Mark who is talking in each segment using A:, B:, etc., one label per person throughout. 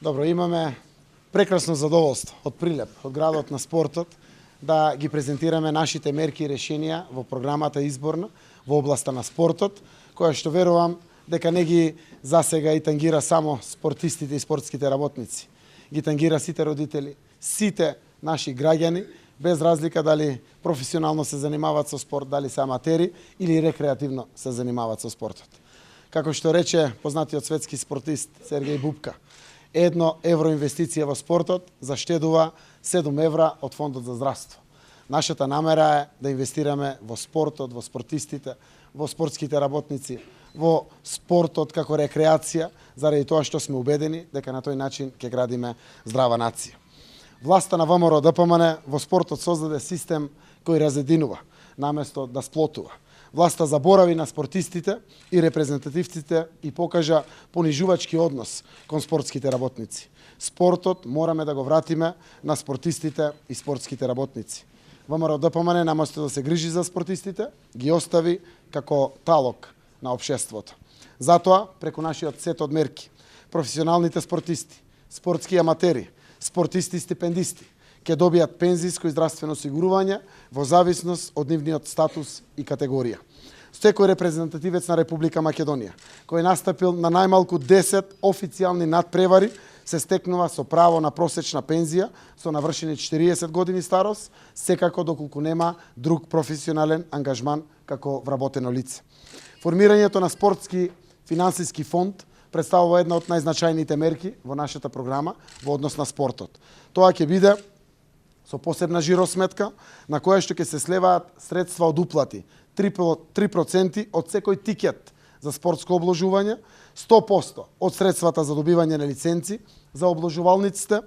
A: Добро, имаме прекрасно задоволство од Прилеп, од градот на спортот, да ги презентираме нашите мерки и решенија во програмата изборна во областа на спортот, која што верувам дека не ги засега и тангира само спортистите и спортските работници. Ги тангира сите родители, сите наши граѓани, без разлика дали професионално се занимаваат со спорт, дали се аматери или рекреативно се занимаваат со спортот. Како што рече познатиот светски спортист Сергеј Бубка, 1 евро инвестиција во спортот заштедува 7 евра од фондот за здравство. Нашата намера е да инвестираме во спортот, во спортистите, во спортските работници, во спортот како рекреација, заради тоа што сме убедени дека на тој начин ќе градиме здрава нација. Власта на ВМРО ДПМН во спортот создаде систем кој разединува, наместо да сплотува. Власта заборави на спортистите и репрезентативците и покажа понижувачки однос кон спортските работници. Спортот мораме да го вратиме на спортистите и спортските работници. ВМРО ДПМН наместо да се грижи за спортистите, ги остави како талок на општеството. Затоа, преку нашиот сет од мерки, професионалните спортисти, спортски аматери, спортисти и стипендисти ќе добијат пензиско и здравствено осигурување во зависност од нивниот статус и категорија. Секој репрезентативец на Република Македонија, кој настапил на најмалку 10 официјални надпревари, се стекнува со право на просечна пензија со навршени 40 години старост, секако доколку нема друг професионален ангажман како вработено лице. Формирањето на спортски финансиски фонд представува една од најзначајните мерки во нашата програма во однос на спортот. Тоа ќе биде со посебна жиросметка на која што ќе се слеваат средства од уплати, 3% од секој тикет за спортско обложување, 100% од средствата за добивање на лиценци за обложувалниците,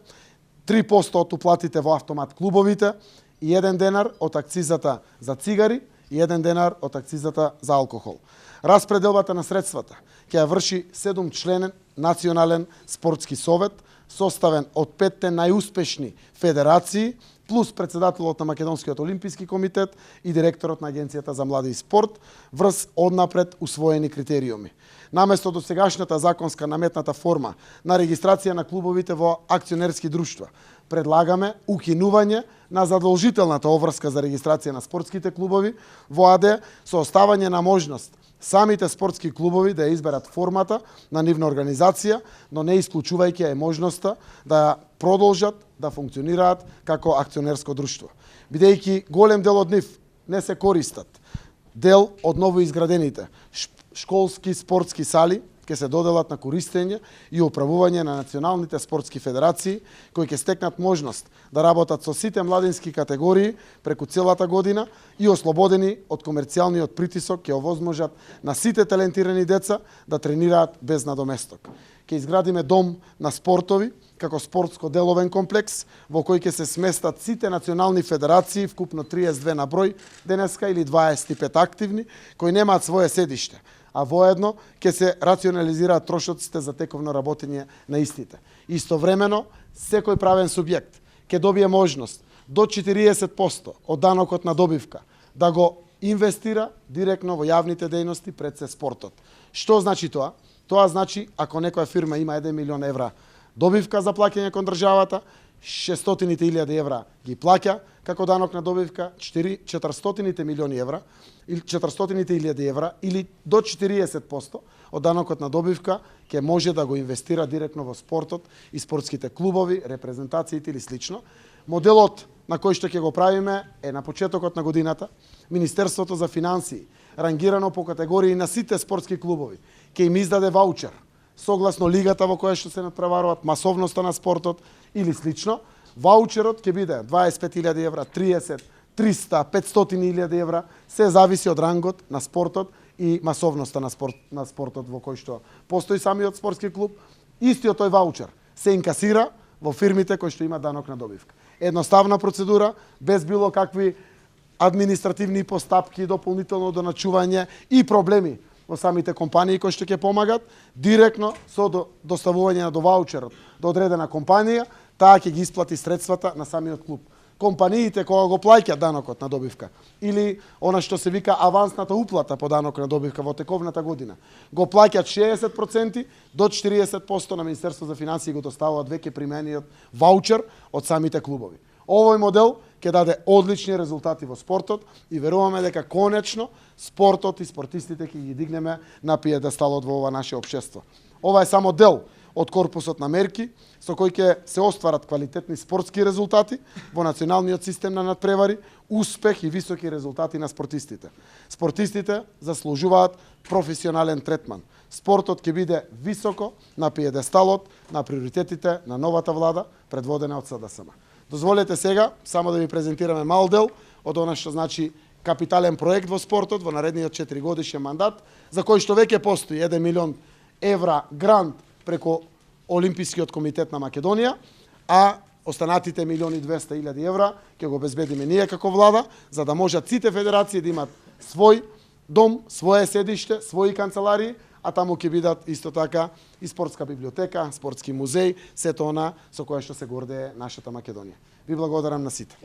A: 3% од уплатите во автомат клубовите и 1 денар од акцизата за цигари и 1 денар од акцизата за алкохол. Распределбата на средствата ќе ја врши 7-членен национален спортски совет, составен од 5 најуспешни федерации, плюс председателот на Македонскиот олимписки комитет и директорот на Агенцијата за млади и спорт, врз однапред усвоени критериуми. Наместо до сегашната законска наметната форма на регистрација на клубовите во акционерски друштва, предлагаме укинување на задолжителната обврска за регистрација на спортските клубови во АД со оставање на можност самите спортски клубови да ја изберат формата на нивна организација, но не исклучувајќи ја можноста да продолжат да функционираат како акционерско друштво. Бидејќи голем дел од нив не се користат, дел од новоизградените школски спортски сали ќе се доделат на користење и управување на националните спортски федерации, кои ќе стекнат можност да работат со сите младински категории преку целата година и ослободени од комерцијалниот притисок ќе овозможат на сите талентирани деца да тренираат без надоместок. Ќе изградиме дом на спортови како спортско-деловен комплекс во кој ќе се сместат сите национални федерации, вкупно 32 на број денеска или 25 активни, кои немаат свое седиште, а воедно ќе се рационализираат трошоците за тековно работење на истите. Истовремено, секој правен субјект ќе добие можност до 40% од данокот на добивка да го инвестира директно во јавните дејности пред се спортот. Што значи тоа? Тоа значи, ако некоја фирма има 1 милион евра добивка за плаќање кон државата, 600.000 евра ги плаќа како данок на добивка, 400 милиони евра или 400.000 евра или до 40% од данокот на добивка ќе може да го инвестира директно во спортот и спортските клубови, репрезентациите или слично. Моделот на кој што ќе го правиме е на почетокот на годината Министерството за финансии, рангирано по категории на сите спортски клубови, ќе им издаде ваучер согласно лигата во која што се надпреваруваат, масовноста на спортот или слично. Ваучерот ќе биде 25.000 евра, 30, 300, 500.000 евра, се зависи од рангот на спортот и масовноста на спортот во кој што постои самиот спортски клуб. Истиот тој ваучер се инкасира во фирмите кои што има данок на добивка. Едноставна процедура, без било какви административни постапки, дополнително доначување и проблеми во самите компании кои што ќе помагат, директно со доставување на до ваучерот до одредена компанија, таа ќе ги исплати средствата на самиот клуб. компаниите кога го плаќаат данокот на добивка или она што се вика авансната уплата по данок на добивка во тековната година. Го плаќаат 60% до 40% на Министерство за финансии го доставуваат веќе примениот ваучер од самите клубови. Овој модел ќе даде одлични резултати во спортот и веруваме дека конечно спортот и спортистите ќе ги дигнеме на пиедесталот во ова наше општество. Ова е само дел од корпусот на мерки со кои ќе се остварат квалитетни спортски резултати во националниот систем на надпревари, успех и високи резултати на спортистите. Спортистите заслужуваат професионален третман. Спортот ќе биде високо на пиедесталот на приоритетите на новата влада предводена од СДСМ. Дозволете сега само да ви презентираме мал дел од она што значи капитален проект во спортот во наредниот 4 годишен мандат, за кој што веќе постои 1 милион евра грант преку Олимпискиот комитет на Македонија, а останатите 1.200.000 евра ќе го обезбедиме ние како влада, за да можат сите федерации да имат свој дом, свое седиште, своји канцеларии, а таму ќе бидат исто така и спортска библиотека, спортски музеј, сето она со кое што се гордее нашата Македонија. Ви благодарам на сите.